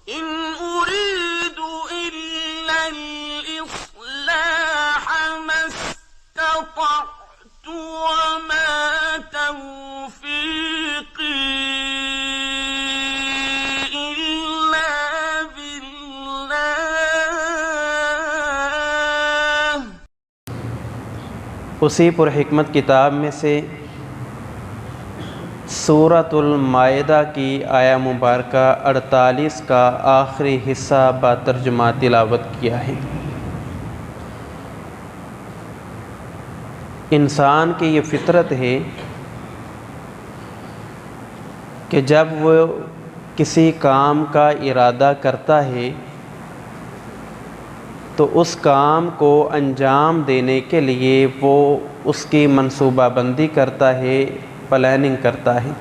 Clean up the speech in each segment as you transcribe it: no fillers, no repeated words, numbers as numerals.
إن أريد إلا الإصلاح ما استطعت وما توفيقي إلا بالله۔ اسی پر حکمت کتاب میں سے سورۃ المائدہ کی آیہ مبارکہ 48 کا آخری حصہ با ترجمہ تلاوت کیا ہے۔ انسان کی یہ فطرت ہے کہ جب وہ کسی کام کا ارادہ کرتا ہے تو اس کام کو انجام دینے کے لیے وہ اس کی منصوبہ بندی کرتا ہے، پلاننگ کرتا ہے۔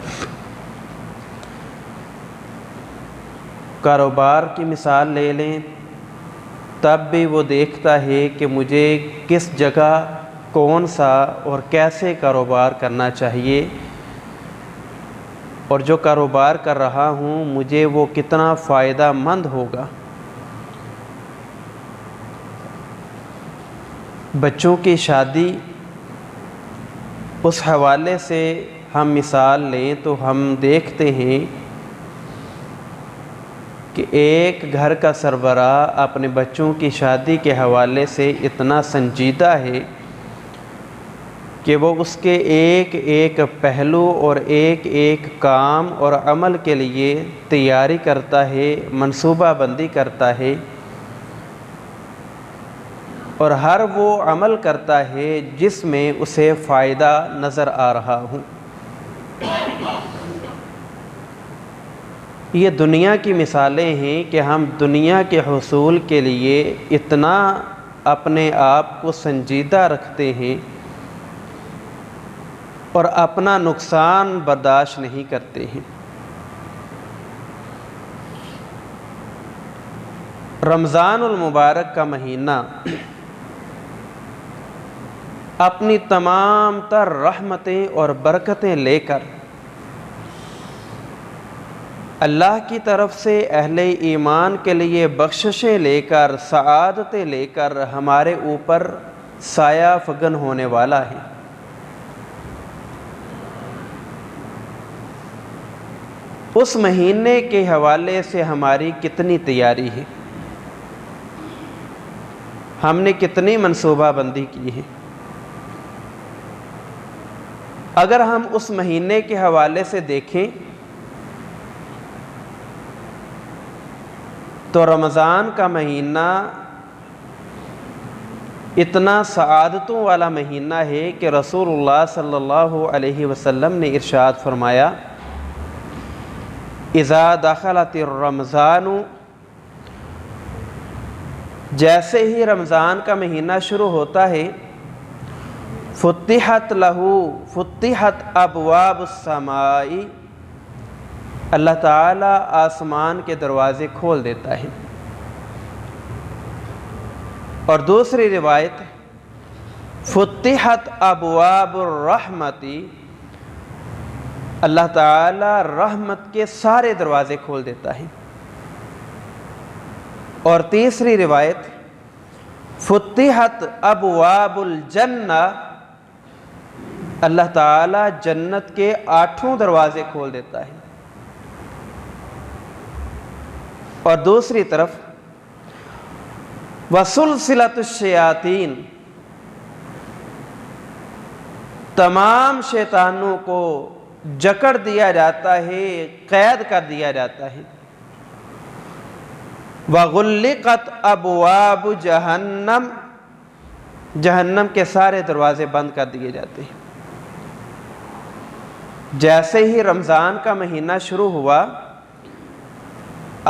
کاروبار کی مثال لے لیں، تب بھی وہ دیکھتا ہے کہ مجھے کس جگہ کون سا اور کیسے کاروبار کرنا چاہیے، اور جو کاروبار کر رہا ہوں مجھے وہ کتنا فائدہ مند ہوگا۔ بچوں کی شادی، اس حوالے سے ہم مثال لیں تو ہم دیکھتے ہیں کہ ایک گھر کا سربراہ اپنے بچوں کی شادی کے حوالے سے اتنا سنجیدہ ہے کہ وہ اس کے ایک ایک پہلو اور ایک ایک کام اور عمل کے لیے تیاری کرتا ہے، منصوبہ بندی کرتا ہے، اور ہر وہ عمل کرتا ہے جس میں اسے فائدہ نظر آ رہا ہوں۔ یہ دنیا کی مثالیں ہیں کہ ہم دنیا کے حصول کے لیے اتنا اپنے آپ کو سنجیدہ رکھتے ہیں اور اپنا نقصان برداشت نہیں کرتے ہیں۔ رمضان المبارک کا مہینہ اپنی تمام تر رحمتیں اور برکتیں لے کر اللہ کی طرف سے اہل ایمان کے لیے بخششیں لے کر، سعادتیں لے کر ہمارے اوپر سایہ فگن ہونے والا ہے۔ اس مہینے کے حوالے سے ہماری کتنی تیاری ہے، ہم نے کتنی منصوبہ بندی کی ہے۔ اگر ہم اس مہینے کے حوالے سے دیکھیں تو رمضان کا مہینہ اتنا سعادتوں والا مہینہ ہے کہ رسول اللہ صلی اللہ علیہ وسلم نے ارشاد فرمایا، اذا دخلت الرمضان، جیسے ہی رمضان کا مہینہ شروع ہوتا ہے، فتحت ابواب السماء، اللہ تعالیٰ آسمان کے دروازے کھول دیتا ہے۔ اور دوسری روایت، فتحت ابواب الرحمت، اللہ تعالیٰ رحمت کے سارے دروازے کھول دیتا ہے۔ اور تیسری روایت، فتحت ابواب الجنہ، اللہ تعالیٰ جنت کے 8 دروازے کھول دیتا ہے۔ اور دوسری طرف، وسلسلۃ الشیاطین، تمام شیطانوں کو جکڑ دیا جاتا ہے، قید کر دیا جاتا ہے۔ وغلقت ابواب جہنم، جہنم کے سارے دروازے بند کر دیے جاتے ہیں۔ جیسے ہی رمضان کا مہینہ شروع ہوا،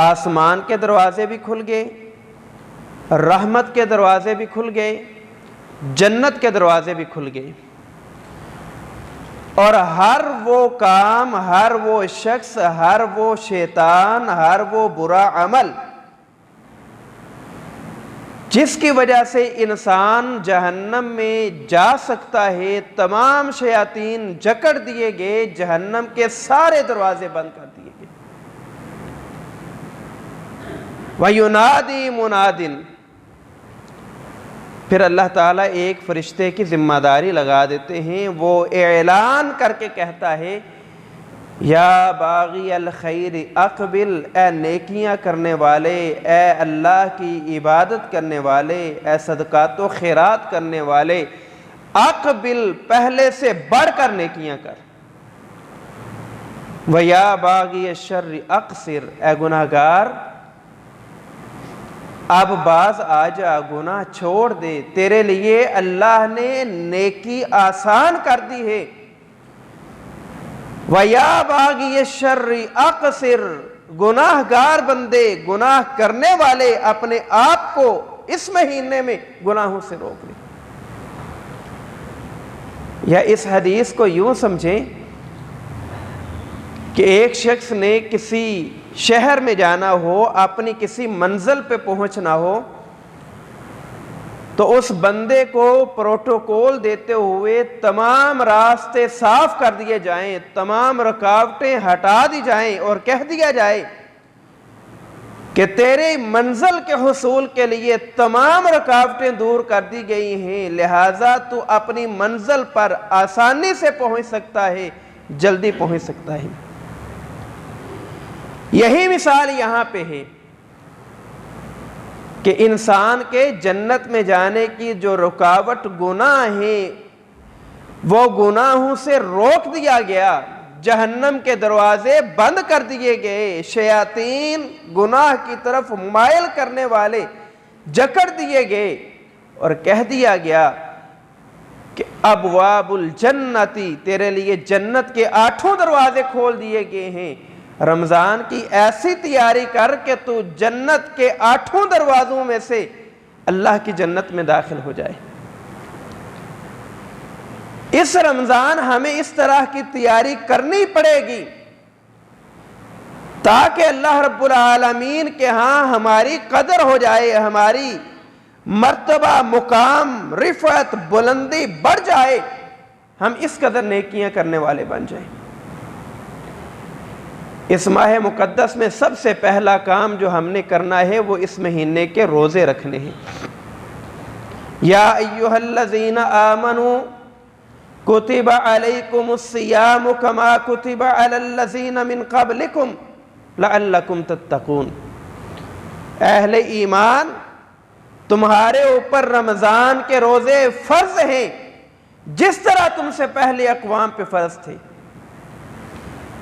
آسمان کے دروازے بھی کھل گئے، رحمت کے دروازے بھی کھل گئے، جنت کے دروازے بھی کھل گئے، اور ہر وہ کام، ہر وہ شخص، ہر وہ شیطان، ہر وہ برا عمل جس کی وجہ سے انسان جہنم میں جا سکتا ہے، تمام شیاطین جکڑ دیے گئے، جہنم کے سارے دروازے بند کر دیے گئے۔ وَيُنَادِي مُنَادٍ، پھر اللہ تعالیٰ ایک فرشتے کی ذمہ داری لگا دیتے ہیں، وہ اعلان کر کے کہتا ہے یا باغی الخیر اقبل، اے نیکیاں کرنے والے، اے اللہ کی عبادت کرنے والے، اے صدقات و خیرات کرنے والے، اقبل، پہلے سے بڑھ کر نیکیاں کر، وَيَا بَاغِيَ الشَّرِّ اقصر، اے گناہگار اب باز آ جا، گناہ چھوڑ دے، تیرے لیے اللہ نے نیکی آسان کر دی ہے، وَيَا بَاغِيَ الشَّرِّ اقصر، گناہ گار بندے، گناہ کرنے والے اپنے آپ کو اس مہینے میں گناہوں سے روک لیں۔ یا اس حدیث کو یوں سمجھیں کہ ایک شخص نے کسی شہر میں جانا ہو، اپنی کسی منزل پہ پہنچنا ہو، تو اس بندے کو پروٹوکول دیتے ہوئے تمام راستے صاف کر دیے جائیں، تمام رکاوٹیں ہٹا دی جائیں اور کہہ دیا جائے کہ تیرے منزل کے حصول کے لیے تمام رکاوٹیں دور کر دی گئی ہیں، لہٰذا تو اپنی منزل پر آسانی سے پہنچ سکتا ہے، جلدی پہنچ سکتا ہے۔ یہی مثال یہاں پہ ہے کہ انسان کے جنت میں جانے کی جو رکاوٹ گناہ ہیں، وہ گناہوں سے روک دیا گیا، جہنم کے دروازے بند کر دیے گئے، شیاطین گناہ کی طرف مائل کرنے والے جکڑ دیے گئے، اور کہہ دیا گیا کہ ابواب الجنتی، تیرے لیے جنت کے 8 دروازے کھول دیے گئے ہیں، رمضان کی ایسی تیاری کر کہ تو جنت کے 8 دروازوں میں سے اللہ کی جنت میں داخل ہو جائے۔ اس رمضان ہمیں اس طرح کی تیاری کرنی پڑے گی تاکہ اللہ رب العالمین کے ہاں ہماری قدر ہو جائے، ہماری مرتبہ، مقام، رفعت، بلندی بڑھ جائے، ہم اس قدر نیکیاں کرنے والے بن جائیں۔ اس ماہ مقدس میں سب سے پہلا کام جو ہم نے کرنا ہے وہ اس مہینے کے روزے رکھنے ہیں۔ یا ایھا الذین آمنوا کتب علیکم الصیام کما کتب علی الذین من قبلکم لعلکم تتقون، اہل ایمان تمہارے اوپر رمضان کے روزے فرض ہیں جس طرح تم سے پہلے اقوام پہ فرض تھے،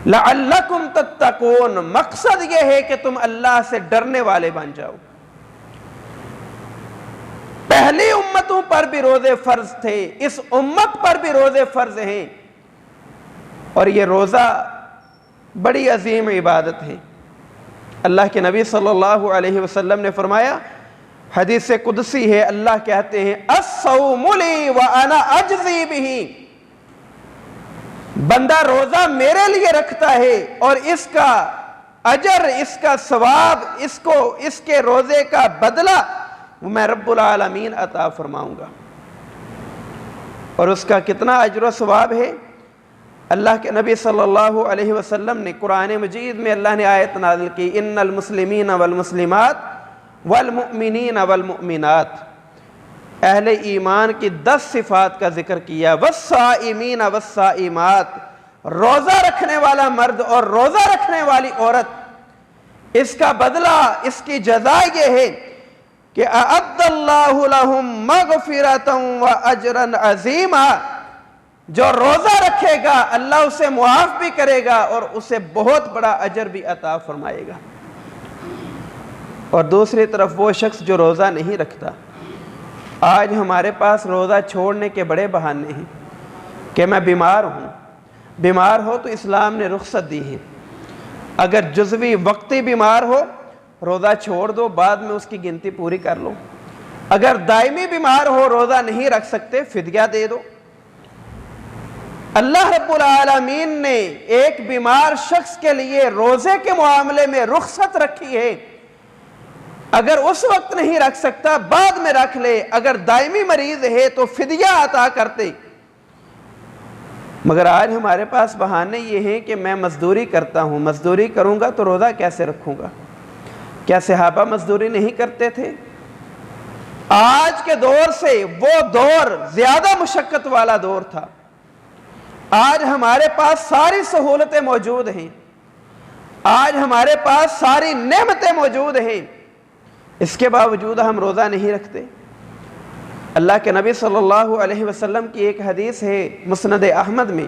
لعلکم تتقون، مقصد یہ ہے کہ تم اللہ سے ڈرنے والے بن جاؤ۔ پہلی امتوں پر بھی روزے فرض تھے، اس امت پر بھی روزے فرض ہیں، اور یہ روزہ بڑی عظیم عبادت ہے۔ اللہ کے نبی صلی اللہ علیہ وسلم نے فرمایا، حدیث قدسی ہے، اللہ کہتے ہیں الصوم لی وانا اجزی بہ، بندہ روزہ میرے لیے رکھتا ہے اور اس کا اجر، اس کا ثواب، اس کے روزے کا بدلہ میں رب العالمین عطا فرماؤں گا۔ اور اس کا کتنا اجر و ثواب ہے؟ اللہ کے نبی صلی اللہ علیہ وسلم نے قرآن مجید میں اللہ نے آیت نازل کی، ان المسلمین والمسلمات والمؤمنین والمؤمنات، اہل ایمان کی 10 صفات کا ذکر کیا، والصائمین والصائمات، روزہ رکھنے والا مرد اور روزہ رکھنے والی عورت، اس کا بدلہ، اس کی جزا یہ ہے کہ اعد اللہ لہم مغفرۃ واجرا عظیما، جو روزہ رکھے گا اللہ اسے معاف بھی کرے گا اور اسے بہت بڑا اجر بھی عطا فرمائے گا۔ اور دوسری طرف وہ شخص جو روزہ نہیں رکھتا، آج ہمارے پاس روزہ چھوڑنے کے بڑے بہانے ہیں کہ میں بیمار ہوں، بیمار ہو تو اسلام نے رخصت دی ہے، اگر جزوی وقتی بیمار ہو روزہ چھوڑ دو، بعد میں اس کی گنتی پوری کر لو، اگر دائمی بیمار ہو روزہ نہیں رکھ سکتے فدیہ دے دو۔ اللہ رب العالمین نے ایک بیمار شخص کے لیے روزے کے معاملے میں رخصت رکھی ہے، اگر اس وقت نہیں رکھ سکتا بعد میں رکھ لے، اگر دائمی مریض ہے تو فدیہ عطا کرتے۔ مگر آج ہمارے پاس بہانے یہ ہیں کہ میں مزدوری کرتا ہوں، مزدوری کروں گا تو روزہ کیسے رکھوں گا؟ کیا صحابہ مزدوری نہیں کرتے تھے؟ آج کے دور سے وہ دور زیادہ مشقت والا دور تھا۔ آج ہمارے پاس ساری سہولتیں موجود ہیں، آج ہمارے پاس ساری نعمتیں موجود ہیں، اس کے باوجود ہم روزہ نہیں رکھتے۔ اللہ کے نبی صلی اللہ علیہ وسلم کی ایک حدیث ہے مسند احمد میں،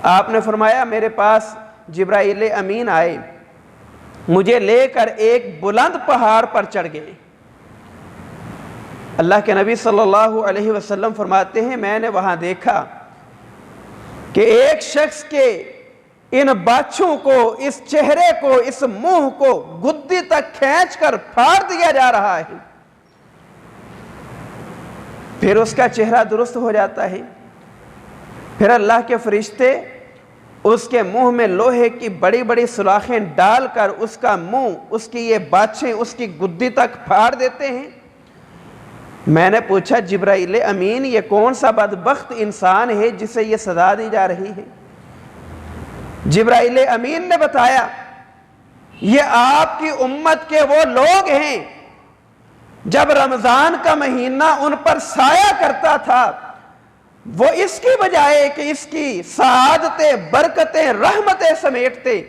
آپ نے فرمایا میرے پاس جبرائیل امین آئے، مجھے لے کر ایک بلند پہاڑ پر چڑھ گئے۔ اللہ کے نبی صلی اللہ علیہ وسلم فرماتے ہیں میں نے وہاں دیکھا کہ ایک شخص کے ان باچھوں کو، اس چہرے کو، اس منہ کو گدی تک کھینچ کر پھاڑ دیا جا رہا ہے، پھر اس کا چہرہ درست ہو جاتا ہے، پھر اللہ کے فرشتے اس کے منہ میں لوہے کی بڑی بڑی سلاخیں ڈال کر اس کا منہ، اس کی یہ باچھیں اس کی گدی تک پھاڑ دیتے ہیں۔ میں نے پوچھا جبرائیل امین یہ کون سا بدبخت انسان ہے جسے یہ سزا دی جا رہی ہے؟ جبرائیل امین نے بتایا یہ آپ کی امت کے وہ لوگ ہیں جب رمضان کا مہینہ ان پر سایہ کرتا تھا، وہ اس کی بجائے کہ اس کی سعادتیں، برکتیں، رحمتیں سمیٹتے،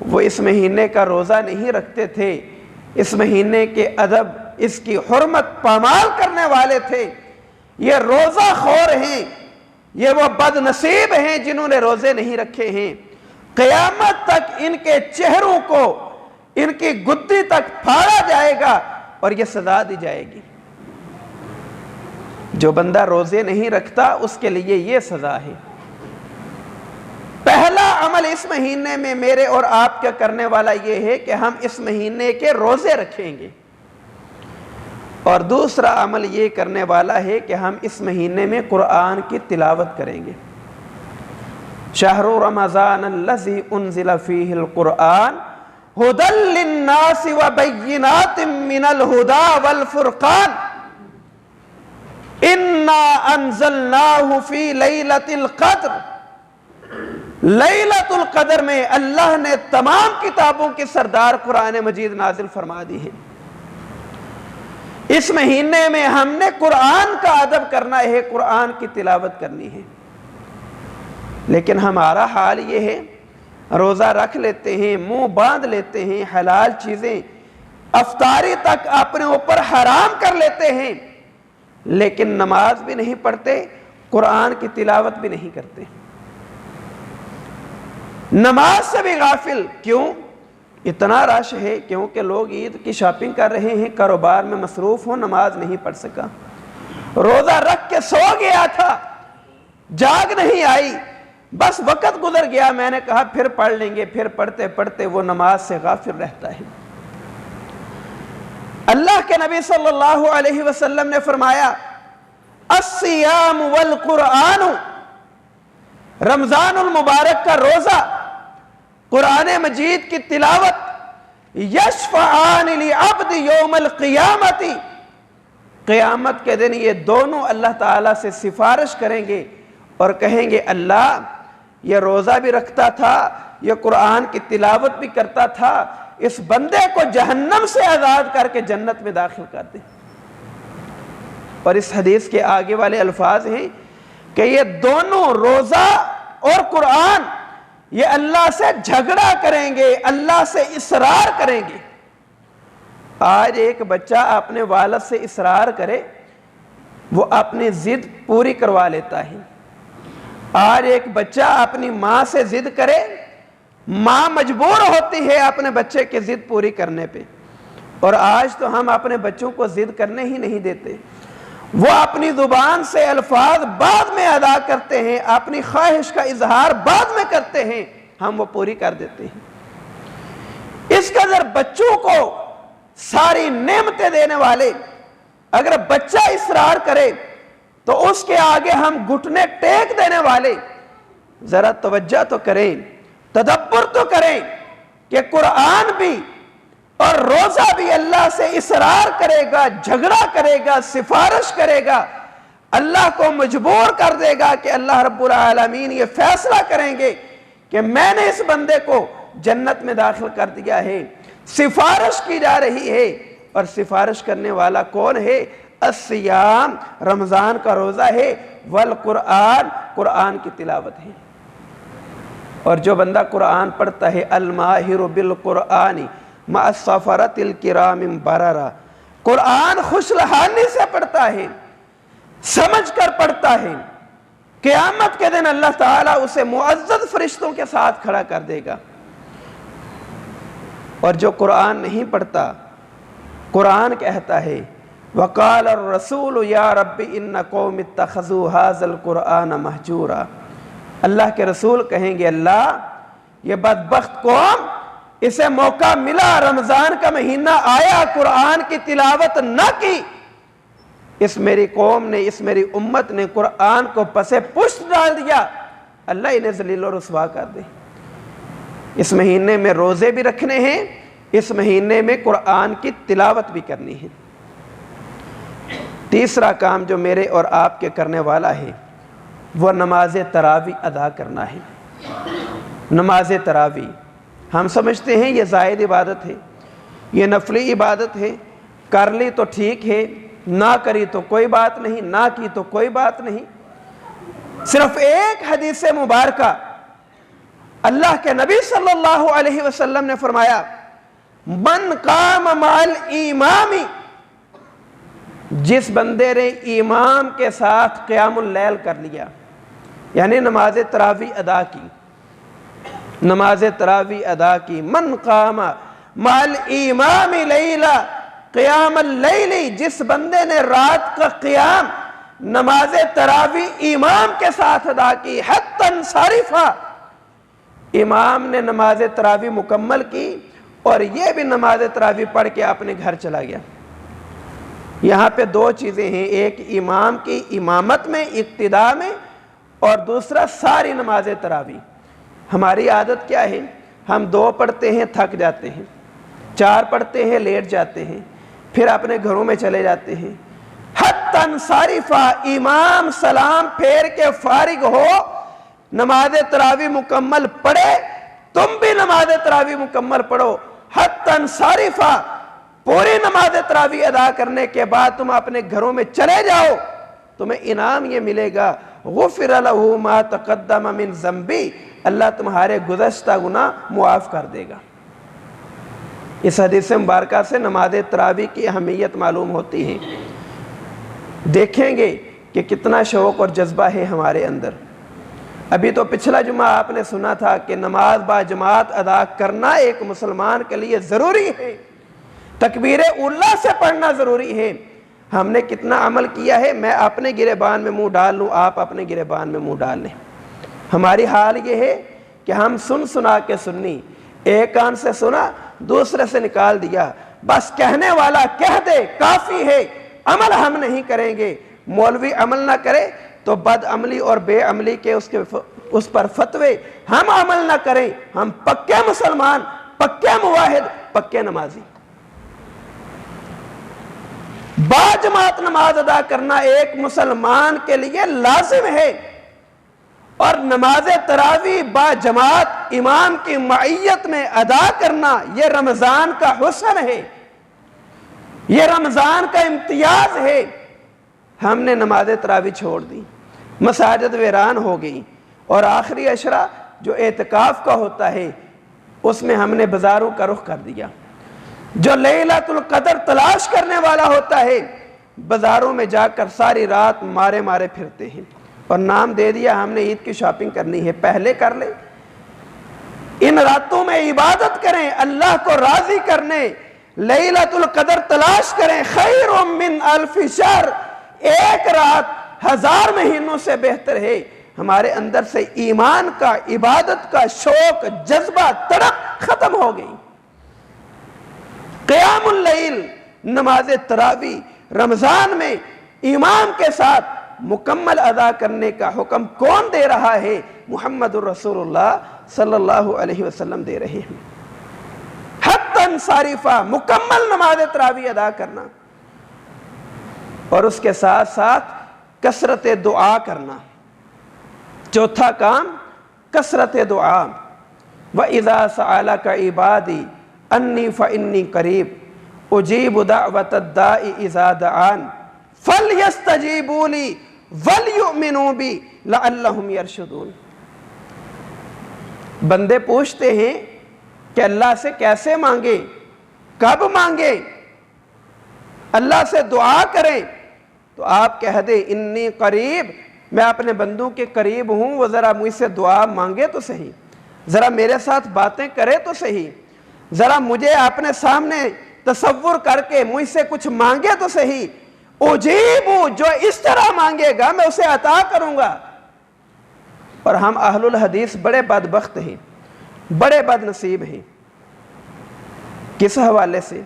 وہ اس مہینے کا روزہ نہیں رکھتے تھے، اس مہینے کے ادب، اس کی حرمت پامال کرنے والے تھے۔ یہ روزہ خور ہیں، یہ وہ بد نصیب ہیں جنہوں نے روزے نہیں رکھے ہیں، قیامت تک ان کے چہروں کو، ان کی گدی تک پھاڑا جائے گا اور یہ سزا دی جائے گی۔ جو بندہ روزے نہیں رکھتا اس کے لیے یہ سزا ہے۔ پہلا عمل اس مہینے میں میرے اور آپ کا کرنے والا یہ ہے کہ ہم اس مہینے کے روزے رکھیں گے، اور دوسرا عمل یہ کرنے والا ہے کہ ہم اس مہینے میں قرآن کی تلاوت کریں گے۔ شہر رمضان الذی انزل فیہ القرآن ھدی للناس وبینات من الھدی والفرقان انا انزلناہ فی لیلۃ القدر۔ لیلۃ القدر میں اللہ نے تمام کتابوں کے سردار قرآن مجید نازل فرما دی ہے۔ اس مہینے میں ہم نے قرآن کا ادب کرنا ہے، قرآن کی تلاوت کرنی ہے، لیکن ہمارا حال یہ ہے روزہ رکھ لیتے ہیں، منہ باندھ لیتے ہیں، حلال چیزیں افطاری تک اپنے اوپر حرام کر لیتے ہیں، لیکن نماز بھی نہیں پڑھتے، قرآن کی تلاوت بھی نہیں کرتے، نماز سے بھی غافل۔ کیوں؟ اتنا رش ہے کیونکہ لوگ عید کی شاپنگ کر رہے ہیں، کاروبار میں مصروف ہوں، نماز نہیں پڑھ سکا، روزہ رکھ کے سو گیا تھا، جاگ نہیں آئی، بس وقت گزر گیا، میں نے کہا پھر پڑھ لیں گے، پھر پڑھتے پڑھتے وہ نماز سے غافل رہتا ہے۔ اللہ کے نبی صلی اللہ علیہ وسلم نے فرمایا الصیام والقرآن، رمضان المبارک کا روزہ، قرآن مجید کی تلاوت، یشفعان لعبد یوم القیامت، قیامت کے دن یہ دونوں اللہ تعالیٰ سے سفارش کریں گے اور کہیں گے اللہ یہ روزہ بھی رکھتا تھا، یہ قرآن کی تلاوت بھی کرتا تھا، اس بندے کو جہنم سے آزاد کر کے جنت میں داخل کر دے۔ اور اس حدیث کے آگے والے الفاظ ہیں کہ یہ دونوں روزہ اور قرآن یہ اللہ سے جھگڑا کریں گے، اللہ سے اصرار کریں گے۔ آج ایک بچہ اپنے والد سے اصرار کرے وہ اپنی ضد پوری کروا لیتا ہے۔ آج ایک بچہ اپنی ماں سے ضد کرے، ماں مجبور ہوتی ہے اپنے بچے کی ضد پوری کرنے پہ، اور آج تو ہم اپنے بچوں کو ضد کرنے ہی نہیں دیتے، وہ اپنی زبان سے الفاظ بعد میں ادا کرتے ہیں، اپنی خواہش کا اظہار بعد میں کرتے ہیں، ہم وہ پوری کر دیتے ہیں۔ اس قدر بچوں کو ساری نعمتیں دینے والے اگر بچہ اصرار کرے تو اس کے آگے ہم گھٹنے ٹیک دینے والے، ذرا توجہ تو کریں، تدبر تو کریں کہ قرآن بھی اور روزہ بھی اللہ سے اصرار کرے گا، جھگڑا کرے گا، سفارش کرے گا، اللہ کو مجبور کر دے گا کہ اللہ رب العالمین یہ فیصلہ کریں گے کہ میں نے اس بندے کو جنت میں داخل کر دیا ہے، سفارش کی جا رہی ہے، اور سفارش کرنے والا کون ہے؟ الصیام، رمضان کا روزہ ہے، والقرآن، قرآن کی تلاوت ہے۔ اور جو بندہ قرآن پڑھتا ہے، الماہر بالقرآن مع السفرۃ الکرام بررا، قرآن خوش لہانی سے پڑھتا ہے، سمجھ کر پڑھتا ہے، قیامت کے دن اللہ تعالیٰ اسے معزز فرشتوں کے ساتھ کھڑا کر دے گا۔ اور جو قرآن نہیں پڑھتا، قرآن کہتا ہے وَقَالَ الرَّسُولُ يَا رَبِّ إِنَّ قَوْمِ اتَّخَذُوا هَذَا الْقُرْآنَ مَهْجُورًا، اللہ کے رسول کہیں گے اللہ یہ بدبخت قوم، اسے موقع ملا، رمضان کا مہینہ آیا، قرآن کی تلاوت نہ کی، اس میری قوم نے، اس میری امت نے قرآن کو پسے پشت ڈال دیا، اللہ انہیں ذلیل و رسوا کر دے۔ اس مہینے میں روزے بھی رکھنے ہیں، اس مہینے میں قرآن کی تلاوت بھی کرنی ہے۔ تیسرا کام جو میرے اور آپ کے کرنے والا ہے وہ نماز تراویح ادا کرنا ہے۔ نماز تراویح ہم سمجھتے ہیں یہ زائد عبادت ہے، یہ نفلی عبادت ہے، کر لی تو ٹھیک ہے، نہ کری تو کوئی بات نہیں، نہ کی تو کوئی بات نہیں۔ صرف ایک حدیث مبارکہ اللہ کے نبی صلی اللہ علیہ وسلم نے فرمایا من قام مع الامام، جس بندے نے امام کے ساتھ قیام اللیل کر لیا، یعنی نماز تراویح ادا کی، نماز تراویح ادا کی، من قام مع الامام لیلا قیام اللیل، جس بندے نے رات کا قیام نماز تراویح امام کے ساتھ ادا کی، حتی انصرفا، امام نے نماز تراویح مکمل کی اور یہ بھی نماز تراویح پڑھ کے اپنے گھر چلا گیا۔ یہاں پہ دو چیزیں ہیں، ایک امام کی امامت میں، اقتداء میں، اور دوسرا ساری نماز تراویح۔ ہماری عادت کیا ہے؟ ہم 2 پڑھتے ہیں تھک جاتے ہیں، 4 پڑھتے ہیں لیٹ جاتے ہیں، پھر اپنے گھروں میں چلے جاتے ہیں۔ حتی انصرفا، امام سلام پھیر کے فارغ ہو، نماز تراویح مکمل پڑھے، تم بھی نماز تراویح مکمل پڑھو۔ حتی انصرفا، پوری نماز تراویح ادا کرنے کے بعد تم اپنے گھروں میں چلے جاؤ، تمہیں انعام یہ ملے گا غفر لہ ما تقدم من ذنبی، اللہ تمہارے گزشتہ گناہ معاف کر دے گا۔ اس حدیث مبارکہ سے نماز تراویح کی اہمیت معلوم ہوتی ہے۔ دیکھیں گے کہ کتنا شوق اور جذبہ ہے ہمارے اندر۔ ابھی تو پچھلا جمعہ آپ نے سنا تھا کہ نماز با جماعت ادا کرنا ایک مسلمان کے لیے ضروری ہے، تکبیر اولیٰ سے پڑھنا ضروری ہے۔ ہم نے کتنا عمل کیا ہے؟ میں اپنے گریبان میں منہ ڈال لوں، آپ اپنے گریبان میں منہ ڈال لیں۔ ہماری حال یہ ہے کہ ہم سنا کے سنی، ایک کان سے سنا دوسرے سے نکال دیا، بس کہنے والا کہہ دے کافی ہے، عمل ہم نہیں کریں گے۔ مولوی عمل نہ کرے تو بد عملی اور بے عملی کے اس پر فتوے، ہم عمل نہ کریں، ہم پکے مسلمان، پکے موحد، پکے نمازی۔ با جماعت نماز ادا کرنا ایک مسلمان کے لیے لازم ہے، اور نماز تراویح با جماعت امام کی معیت میں ادا کرنا یہ رمضان کا حسن ہے، یہ رمضان کا امتیاز ہے۔ ہم نے نماز تراویح چھوڑ دی، مساجد ویران ہو گئی، اور آخری عشرہ جو اعتکاف کا ہوتا ہے اس میں ہم نے بازاروں کا رخ کر دیا۔ جو لیلۃ القدر تلاش کرنے والا ہوتا ہے بازاروں میں جا کر ساری رات مارے مارے پھرتے ہیں، اور نام دے دیا ہم نے عید کی شاپنگ کرنی ہے، پہلے کر لیں۔ ان راتوں میں عبادت کریں، اللہ کو راضی کرنے، لیلۃ القدر تلاش کریں، خیر من الف شہر، ایک رات 1000 مہینوں سے بہتر ہے۔ ہمارے اندر سے ایمان کا، عبادت کا شوق، جذبہ، تڑپ ختم ہو گئی۔ قیام اللیل، نماز تراویح رمضان میں امام کے ساتھ مکمل ادا کرنے کا حکم کون دے رہا ہے؟ محمد الرسول اللہ صلی اللہ علیہ وسلم دے رہے ہیں۔ حتی انصرفا، مکمل نماز تراویح ادا کرنا، اور اس کے ساتھ ساتھ کثرت دعا کرنا۔ چوتھا کام کثرت دعا۔ وَإِذَا سَأَلَكَ عِبَادِي انی فانی قریب اجیب دعوت الدائی اذا دعان فلیستجیبوا لی ولیؤمنوا بی لعلہم یرشدون۔ بندے پوچھتے ہیں کہ اللہ سے کیسے مانگے، کب مانگے، اللہ سے دعا کریں، تو آپ کہہ دیں انی قریب، میں اپنے بندوں کے قریب ہوں، وہ ذرا مجھ سے دعا مانگے تو صحیح، ذرا میرے ساتھ باتیں کرے تو صحیح، ذرا مجھے اپنے سامنے تصور کر کے مجھ سے کچھ مانگے تو صحیح، اجیبو، جو اس طرح مانگے گا میں اسے عطا کروں گا۔ اور ہم اہل الحدیث بڑے بدبخت ہیں، بڑے بد نصیب ہیں۔ کس حوالے سے؟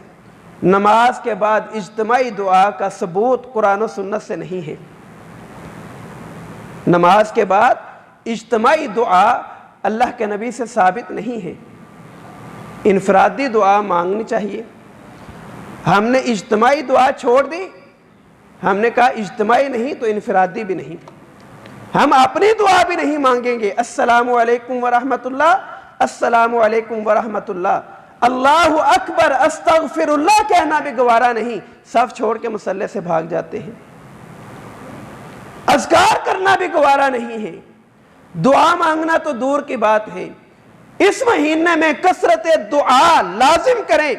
نماز کے بعد اجتماعی دعا کا ثبوت قرآن و سنت سے نہیں ہے۔ نماز کے بعد اجتماعی دعا اللہ کے نبی سے ثابت نہیں ہے۔ انفرادی دعا مانگنی چاہیے۔ ہم نے اجتماعی دعا چھوڑ دی، ہم نے کہا اجتماعی نہیں تو انفرادی بھی نہیں، ہم اپنی دعا بھی نہیں مانگیں گے۔ السلام علیکم ورحمۃ اللہ، السلام علیکم ورحمۃ اللہ، اللہ اکبر، استغفر اللہ کہنا بھی گوارا نہیں، صف چھوڑ کے مصلی سے بھاگ جاتے ہیں۔ اذکار کرنا بھی گوارا نہیں ہے، دعا مانگنا تو دور کی بات ہے۔ اس مہینے میں کثرت دعا لازم کریں،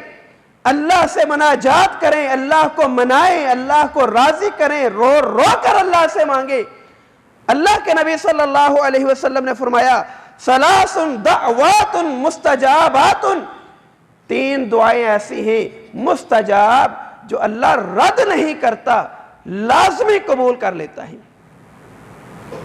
اللہ سے مناجات کریں، اللہ کو منائیں، اللہ کو راضی کریں، رو رو کر اللہ سے مانگیں۔ اللہ کے نبی صلی اللہ علیہ وسلم نے فرمایا ثلاث دعوات مستجابات، 3 دعائیں ایسی ہیں مستجاب جو اللہ رد نہیں کرتا، لازمی قبول کر لیتا ہے۔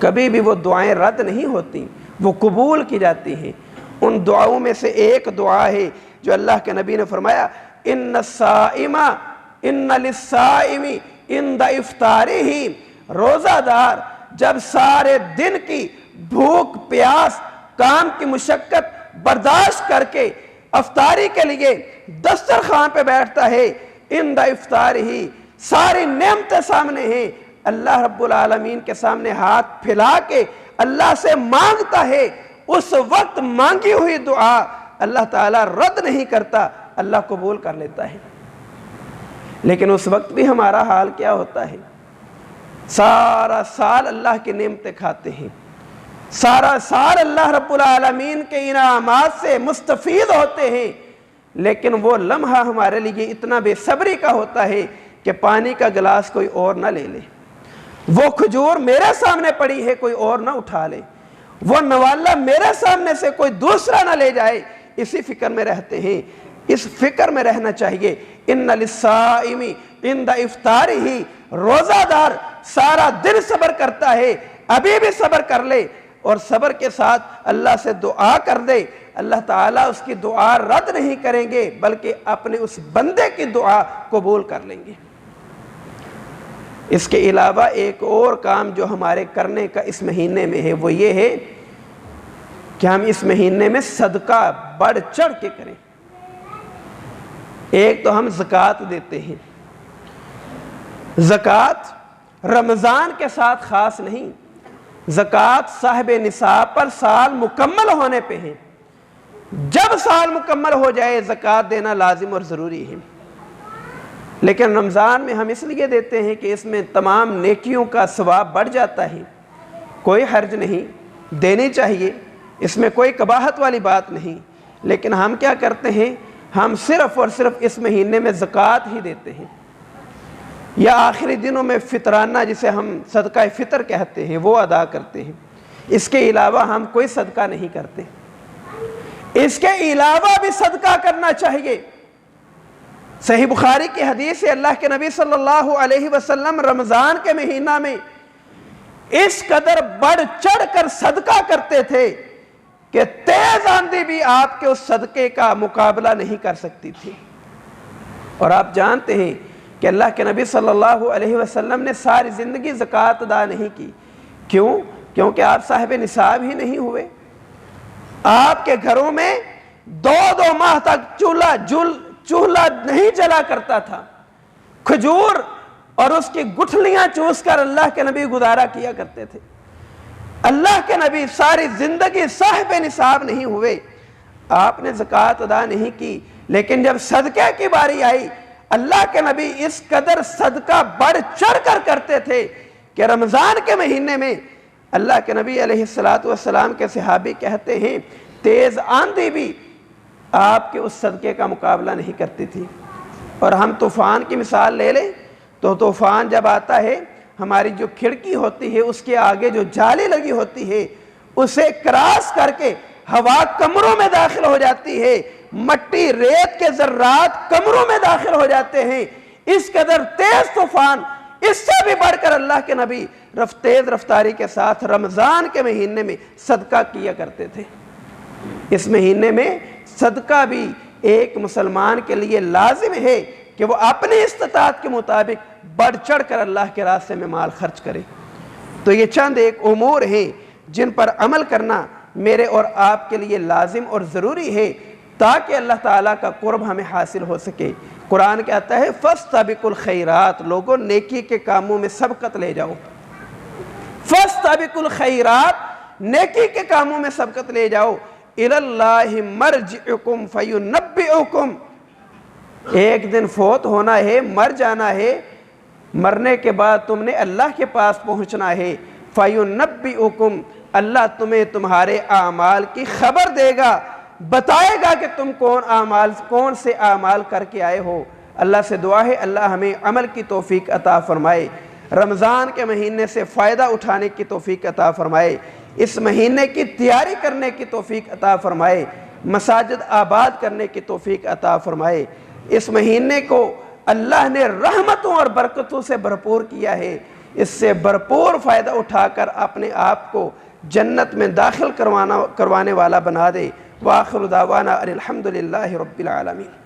کبھی بھی وہ دعائیں رد نہیں ہوتی، وہ قبول کی جاتی ہیں۔ ان دعاؤں میں سے ایک دعا ہے جو اللہ کے نبی نے فرمایا ان الصائم ان للصائم عند افطارہ، روزہ دار جب سارے دن کی بھوک پیاس کام کی مشقت برداشت کر کے افطاری کے لیے دسترخوان پہ بیٹھتا ہے، عند افطارہ، ساری نعمتیں سامنے ہیں، اللہ رب العالمین کے سامنے ہاتھ پھیلا کے اللہ سے مانگتا ہے، اس وقت مانگی ہوئی دعا اللہ تعالیٰ رد نہیں کرتا، اللہ قبول کر لیتا ہے۔ لیکن اس وقت بھی ہمارا حال کیا ہوتا ہے؟ سارا سال اللہ کی نعمتیں کھاتے ہیں، سارا سال اللہ رب العالمین کے انعامات سے مستفید ہوتے ہیں، لیکن وہ لمحہ ہمارے لیے اتنا بے صبری کا ہوتا ہے کہ پانی کا گلاس کوئی اور نہ لے لے، وہ کھجور میرے سامنے پڑی ہے کوئی اور نہ اٹھا لے، وہ نوالا میرے سامنے سے کوئی دوسرا نہ لے جائے، اسی فکر میں رہتے ہیں۔ اس فکر میں رہنا چاہیے۔ ان للصائم عند افطارہ، روزہ دار سارا دن صبر کرتا ہے، ابھی بھی صبر کر لے اور صبر کے ساتھ اللہ سے دعا کر دے، اللہ تعالیٰ اس کی دعا رد نہیں کریں گے بلکہ اپنے اس بندے کی دعا قبول کر لیں گے۔ اس کے علاوہ ایک اور کام جو ہمارے کرنے کا اس مہینے میں ہے وہ یہ ہے کہ ہم اس مہینے میں صدقہ بڑھ چڑھ کے کریں۔ ایک تو ہم زکوٰۃ دیتے ہیں، زکوٰۃ رمضان کے ساتھ خاص نہیں، زکوٰۃ صاحب نصاب پر سال مکمل ہونے پہ ہے، جب سال مکمل ہو جائے زکوٰۃ دینا لازم اور ضروری ہے۔ لیکن رمضان میں ہم اس لیے دیتے ہیں کہ اس میں تمام نیکیوں کا ثواب بڑھ جاتا ہے، کوئی حرج نہیں، دینی چاہیے، اس میں کوئی قباحت والی بات نہیں۔ لیکن ہم کیا کرتے ہیں؟ ہم صرف اور صرف اس مہینے میں زکوٰۃ ہی دیتے ہیں، یا آخری دنوں میں فطرانہ جسے ہم صدقہ فطر کہتے ہیں وہ ادا کرتے ہیں، اس کے علاوہ ہم کوئی صدقہ نہیں کرتے۔ اس کے علاوہ بھی صدقہ کرنا چاہیے۔ صحیح بخاری کی حدیث ہے، اللہ کے نبی صلی اللہ علیہ وسلم رمضان کے مہینہ میں اس قدر بڑھ چڑھ کر صدقہ کرتے تھے کہ تیز آندھی بھی آپ کے اس صدقے کا مقابلہ نہیں کر سکتی تھی۔ اور آپ جانتے ہیں کہ اللہ کے نبی صلی اللہ علیہ وسلم نے ساری زندگی زکوٰۃ ادا نہیں کی۔ کیوں؟ کیونکہ آپ صاحب نصاب ہی نہیں ہوئے۔ آپ کے گھروں میں 2 ماہ تک چولہا نہیں جلا کرتا تھا، کھجور اور اس کی گٹھلیاں چوس کر اللہ کے نبی گزارا کیا کرتے تھے۔ اللہ کے نبی ساری زندگی صاحب نصاب نہیں ہوئے، آپ نے زکوٰۃ ادا نہیں کی، لیکن جب صدقے کی باری آئی اللہ کے نبی اس قدر صدقہ بڑھ چڑھ کر کرتے تھے کہ رمضان کے مہینے میں اللہ کے نبی علیہ السلام کے صحابی کہتے ہیں تیز آندھی بھی آپ کے اس صدقے کا مقابلہ نہیں کرتی تھی۔ اور ہم طوفان کی مثال لے لیں تو طوفان جب آتا ہے ہماری جو کھڑکی ہوتی ہے اس کے آگے جو جالی لگی ہوتی ہے اسے کراس کر کے ہوا کمروں میں داخل ہو جاتی ہے، مٹی ریت کے ذرات کمروں میں داخل ہو جاتے ہیں۔ اس قدر تیز طوفان، اس سے بھی بڑھ کر اللہ کے نبی تیز رفتاری کے ساتھ رمضان کے مہینے میں صدقہ کیا کرتے تھے۔ اس مہینے میں صدقہ بھی ایک مسلمان کے لیے لازم ہے کہ وہ اپنی استطاعت کے مطابق بڑھ چڑھ کر اللہ کے راستے میں مال خرچ کرے۔ تو یہ چند ایک امور ہیں جن پر عمل کرنا میرے اور آپ کے لیے لازم اور ضروری ہے تاکہ اللہ تعالیٰ کا قرب ہمیں حاصل ہو سکے۔ قرآن کہتا ہے فَاسْتَبِقُوا الْخَيْرَاتِ، لوگوں نیکی کے کاموں میں سبقت لے جاؤ۔ فَاسْتَبِقُوا الْخَيْرَاتِ، نیکی کے کاموں میں سبقت لے جاؤ۔ إِلَى اللَّهِ مَرْجِعُكُمْ فَيُنَبِّئُكُمْ، ایک دن فوت ہونا ہے، مر جانا ہے، مرنے کے بعد تم نے اللہ کے پاس پہنچنا ہے۔ فَيُنَبِّئُكُمْ، اللہ تمہیں تمہارے اعمال کی خبر دے گا، بتائے گا کہ تم کون سے اعمال کر کے آئے ہو۔ اللہ سے دعا ہے اللہ ہمیں عمل کی توفیق عطا فرمائے، رمضان کے مہینے سے فائدہ اٹھانے کی توفیق عطا فرمائے، اس مہینے کی تیاری کرنے کی توفیق عطا فرمائے، مساجد آباد کرنے کی توفیق عطا فرمائے۔ اس مہینے کو اللہ نے رحمتوں اور برکتوں سے بھرپور کیا ہے، اس سے بھرپور فائدہ اٹھا کر اپنے آپ کو جنت میں داخل کروانے والا بنا دے۔ وآخر دعوانا ان الحمد للہ رب العالمین۔